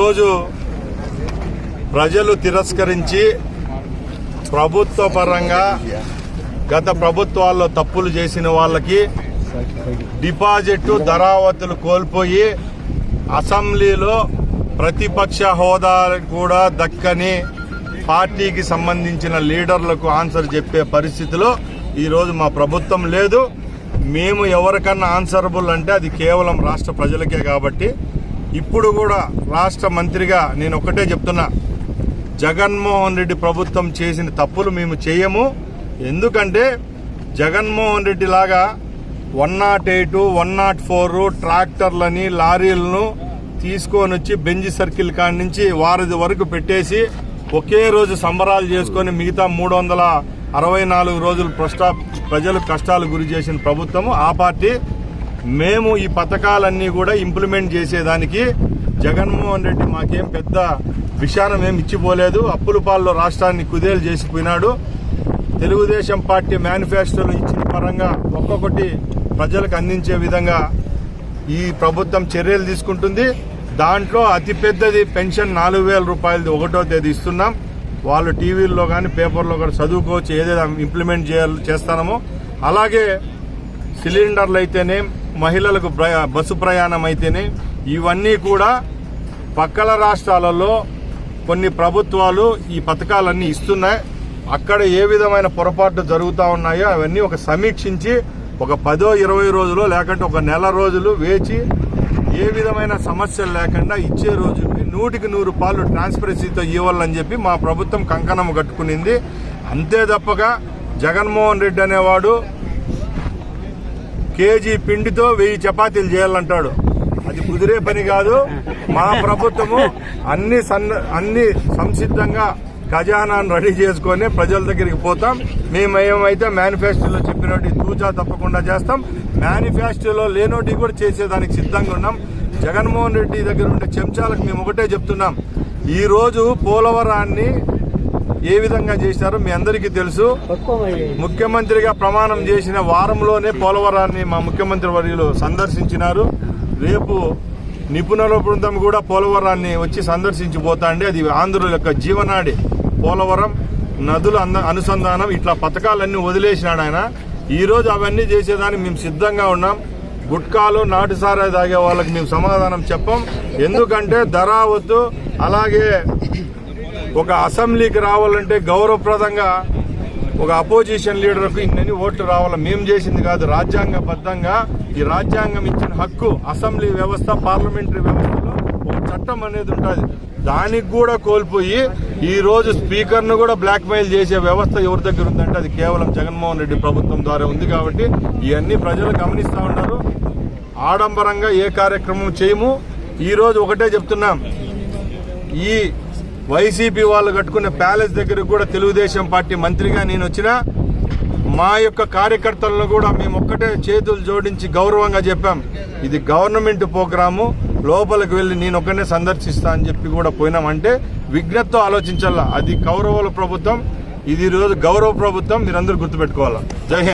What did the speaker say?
ఈరోజు ప్రజలు తిరస్కరించి ప్రభుత్వ పరంగా గత ప్రభుత్వాల్లో తప్పులు చేసిన వాళ్ళకి డిపాజిట్ ధరావతులు కోల్పోయి అసెంబ్లీలో ప్రతిపక్ష హోదా కూడా దక్కని పార్టీకి సంబంధించిన లీడర్లకు ఆన్సర్ చెప్పే పరిస్థితిలో ఈరోజు మా ప్రభుత్వం లేదు. మేము ఎవరికన్నా ఆన్సరబుల్ అంటే అది కేవలం రాష్ట్ర ప్రజలకే. కాబట్టి ఇప్పుడు కూడా రాష్ట్ర మంత్రిగా నేను ఒకటే చెప్తున్నా, జగన్మోహన్ రెడ్డి ప్రభుత్వం చేసిన తప్పులు మేము చేయము. ఎందుకంటే జగన్మోహన్ రెడ్డి లాగా 108, 104 ట్రాక్టర్లని లారీలను తీసుకొని వచ్చి బెంజ్ సర్కిల్ కాడి నుంచి వారధి వరకు పెట్టేసి ఒకే రోజు సంబరాలు చేసుకొని మిగతా 364 రోజులు ప్రజలు కష్టాలు గురి చేసిన ప్రభుత్వము ఆ పార్టీ. మేము ఈ పథకాలన్నీ కూడా ఇంప్లిమెంట్ చేసేదానికి జగన్మోహన్ రెడ్డి మాకేం పెద్ద విషయానం ఏమి ఇచ్చిపోలేదు. అప్పుల పాల్లో రాష్ట్రాన్ని కుదేలు చేసిపోయినాడు. తెలుగుదేశం పార్టీ మేనిఫెస్టోలో ఇచ్చిన పరంగా ఒక్కొక్కటి ప్రజలకు అందించే విధంగా ఈ ప్రభుత్వం చర్యలు తీసుకుంటుంది. దాంట్లో అతిపెద్దది పెన్షన్ 4,000 రూపాయలది 1వ తేదీ ఇస్తున్నాం. వాళ్ళు టీవీల్లో కానీ పేపర్లో కానీ చదువుకోవచ్చు ఏదైతే ఇంప్లిమెంట్ చేస్తామో. అలాగే సిలిండర్లు అయితేనే, మహిళలకు బస్సు ప్రయాణం అయితేనే, ఇవన్నీ కూడా పక్కల రాష్ట్రాలలో కొన్ని ప్రభుత్వాలు ఈ పథకాలన్నీ ఇస్తున్నాయి. అక్కడ ఏ విధమైన పొరపాట్లు జరుగుతూ ఉన్నాయో అవన్నీ ఒక సమీక్షించి ఒక 10-20 రోజులు లేకుంటే ఒక నెల రోజులు వేచి ఏ విధమైన సమస్యలు లేకుండా ఇచ్చే రోజుకి 100% పాలు ట్రాన్స్పరెన్సీతో ఇవ్వాలని చెప్పి మా ప్రభుత్వం కంకణం కట్టుకునింది. అంతే తప్పగా జగన్మోహన్ రెడ్డి అనేవాడు కేజీ పిండితో 1000 చపాతీలు చేయాలంటాడు. అది కుదిరే పని కాదు. మా ప్రభుత్వము అన్ని సంసిద్ధంగా ఖజానాను రెడీ చేసుకొని ప్రజల దగ్గరికి పోతాం. మేమేమైతే మేనిఫెస్టోలో చెప్పినట్టు తూచా తప్పకుండా చేస్తాం. మేనిఫెస్టోలో లేనోటి కూడా చేసేదానికి సిద్ధంగా ఉన్నాం. జగన్మోహన్ రెడ్డి దగ్గర ఉండే చెంచాలకు మేము ఒకటే చెప్తున్నాం, ఈ రోజు పోలవరాన్ని ఏ విధంగా చేశారో మీ అందరికీ తెలుసు. ముఖ్యమంత్రిగా ప్రమాణం చేసిన వారంలోనే పోలవరాన్ని మా ముఖ్యమంత్రి వర్యులు సందర్శించినారు. రేపు నిపుణుల బృందం కూడా పోలవరాన్ని వచ్చి సందర్శించిపోతాండి. అది ఆంధ్రుల యొక్క జీవనాడి. పోలవరం, నదుల అనుసంధానం, ఇట్లా పథకాలన్నీ వదిలేసినాడు ఆయన. ఈరోజు అవన్నీ చేసేదానికి మేము సిద్ధంగా ఉన్నాం. గుట్కాలు, నాటుసారాయి తాగే వాళ్ళకి మేము సమాధానం చెప్పం. ఎందుకంటే ధరావత్తు, అలాగే ఒక అసెంబ్లీకి రావాలంటే గౌరవప్రదంగా ఒక అపోజిషన్ లీడర్కు ఇన్ని ఓట్లు రావాలా. మేము చేసింది కాదు, రాజ్యాంగబద్ధంగా ఈ రాజ్యాంగం ఇచ్చిన హక్కు అసెంబ్లీ వ్యవస్థ, పార్లమెంటరీ వ్యవస్థలో ఒక చట్టం అనేది ఉంటుంది. దానికి కూడా కోల్పోయి ఈ రోజు స్పీకర్ను కూడా బ్లాక్మెయిల్ చేసే వ్యవస్థ ఎవరి దగ్గర ఉందంటే అది కేవలం జగన్మోహన్ రెడ్డి ప్రభుత్వం ద్వారా ఉంది. కాబట్టి ఇవన్నీ ప్రజలు గమనిస్తూ ఉన్నారు. ఆడంబరంగా ఏ కార్యక్రమం చేయము. ఈ రోజు ఒకటే చెప్తున్నాం, ఈ వైసీపీ వాళ్ళు కట్టుకునే ప్యాలెస్ దగ్గరకు కూడా తెలుగుదేశం పార్టీ మంత్రిగా నేను వచ్చినా మా యొక్క కార్యకర్తలను కూడా మేము ఒక్కటే చేతులు జోడించి గౌరవంగా చెప్పాం, ఇది గవర్నమెంట్ ప్రోగ్రాము, లోపలికి వెళ్ళి నేను ఒక్కనే సందర్శిస్తా అని చెప్పి కూడా పోయినామంటే విజ్ఞతతో ఆలోచించాలా. అది కౌరవుల ప్రభుత్వం, ఇది ఈరోజు గౌరవ ప్రభుత్వం. మీరందరూ గుర్తుపెట్టుకోవాలా. జై హింద్.